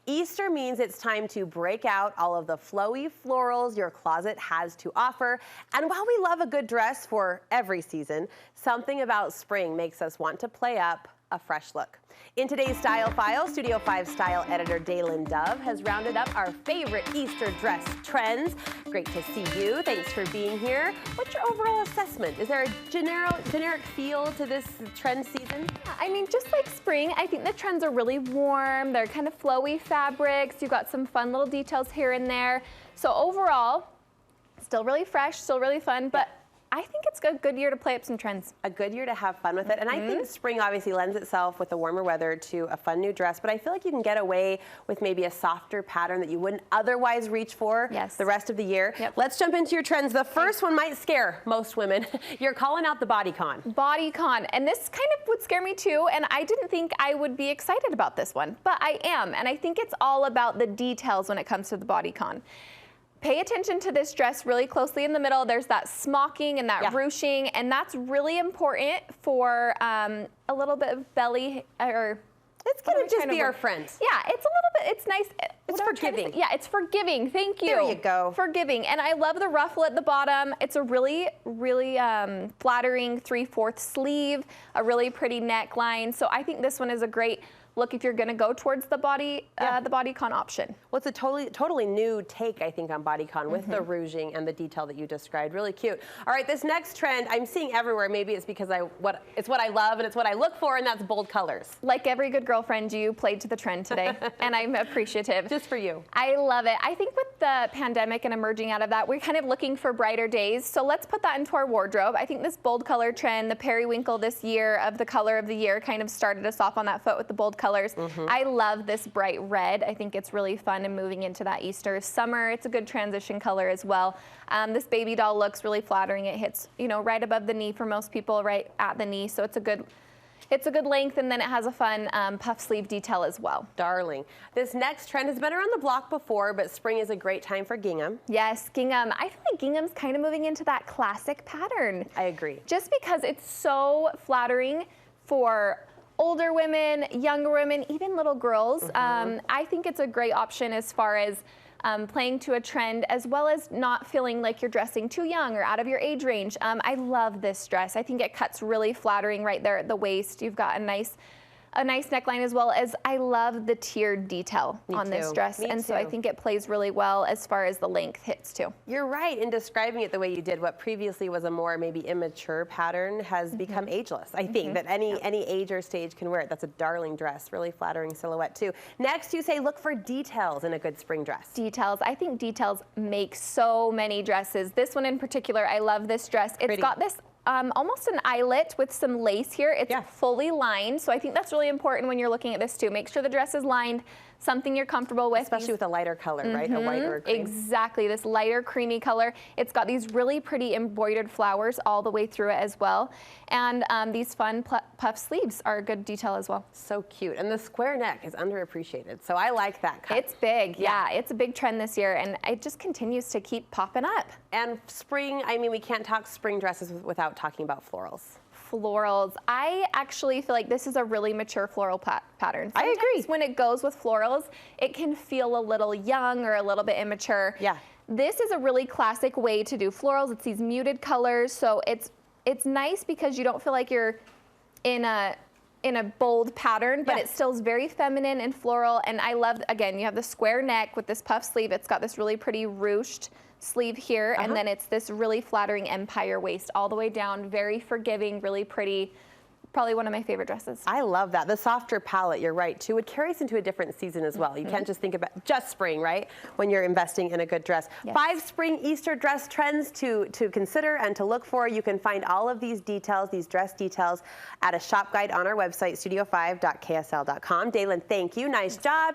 Easter means it's time to break out all of the flowy florals your closet has to offer. And while we love a good dress for every season, something about spring makes us want to play up a fresh look. In today's Style File, Studio 5 Style Editor Daylan Dove has rounded up our favorite Easter dress trends. Great to see you. Thanks for being here. What's your overall assessment? Is there a generic feel to this trend season? I mean, just like spring, I think the trends are really warm. They're kind of flowy fabrics. You've got some fun little details here and there. So overall, still really fresh, still really fun, but I think it's a good year to play up some trends. A good year to have fun with it. And I think spring obviously lends itself with the warmer weather to a fun new dress, but I feel like you can get away with maybe a softer pattern that you wouldn't otherwise reach for the rest of the year. Let's jump into your trends. The first one might scare most women. You're calling out the Bodycon. Bodycon, and this kind of would scare me too, and I didn't think I would be excited about this one, but I am, and I think it's all about the details when it comes to the Bodycon. Pay attention to this dress really closely in the middle. There's that smocking and that ruching, and that's really important for a little bit of belly, or it's gonna just be our friend. Yeah, it's a little bit, it's nice. It's forgiving. Yeah, it's forgiving, thank you. There you go. Forgiving, and I love the ruffle at the bottom. It's a really flattering 3/4 sleeve, a really pretty neckline. So I think this one is a great look if you're going to go towards the Bodycon option. Well, it's a totally new take, I think, on Bodycon with the rouging and the detail that you described. Really cute. All right, this next trend I'm seeing everywhere. Maybe it's because it's what I love and it's what I look for, and that's bold colors. Like every good girlfriend, you played to the trend today, and I'm appreciative. Just for you. I love it. I think with the pandemic and emerging out of that, we're kind of looking for brighter days. So let's put that into our wardrobe. I think this bold color trend, the periwinkle this year of the color of the year, kind of started us off on that foot with the bold colors. I love this bright red. I think it's really fun and moving into that Easter summer. It's a good transition color as well. This baby doll looks really flattering. It hits, you know, right above the knee for most people, right at the knee. So it's a good length, and then it has a fun puff sleeve detail as well. Darling. This next trend has been around the block before, but spring is a great time for gingham. Yes, gingham. I feel like gingham's kind of moving into that classic pattern. I agree. Just because it's so flattering for older women, younger women, even little girls. I think it's a great option as far as playing to a trend, as well as not feeling like you're dressing too young or out of your age range. I love this dress. I think it cuts really flattering right there at the waist. You've got a nice neckline, as well as I love the tiered detail on this dress. And so I think it plays really well as far as the length hits too. You're right in describing it the way you did. What previously was a more maybe immature pattern has become ageless. I think that any age or stage can wear it. That's a darling dress, really flattering silhouette too. Next, you say look for details in a good spring dress. Details. I think details make so many dresses. This one in particular, I love this dress. It's got this almost an eyelet with some lace here. It's fully lined, so I think that's really important when you're looking at this too. Make sure the dress is lined, something you're comfortable with. Especially with a lighter color, right? A white or a cream. Exactly, this lighter creamy color. It's got these really pretty embroidered flowers all the way through it as well. And these fun puff sleeves are a good detail as well. So cute. And the square neck is underappreciated, so I like that cut. It's big, yeah. It's a big trend this year, and it just continues to keep popping up. And spring, I mean, we can't talk spring dresses without talking about florals. Florals. I actually feel like this is a really mature floral pattern. Sometimes I agree. When it goes with florals, it can feel a little young or a little bit immature. Yeah. This is a really classic way to do florals. It's these muted colors, so it's nice because you don't feel like you're in a bold pattern, but it still is very feminine and floral. And I love, again, you have the square neck with this puff sleeve. It's got this really pretty ruched sleeve here, and then it's this really flattering empire waist all the way down, very forgiving, really pretty. Probably one of my favorite dresses. I love that. The softer palette, you're right, too. It carries into a different season as well. You can't just think about just spring, right, when you're investing in a good dress. 5 spring Easter dress trends to consider and to look for. You can find all of these details, these dress details, at a shop guide on our website, studio5.ksl.com. Daylan, thank you. Nice job.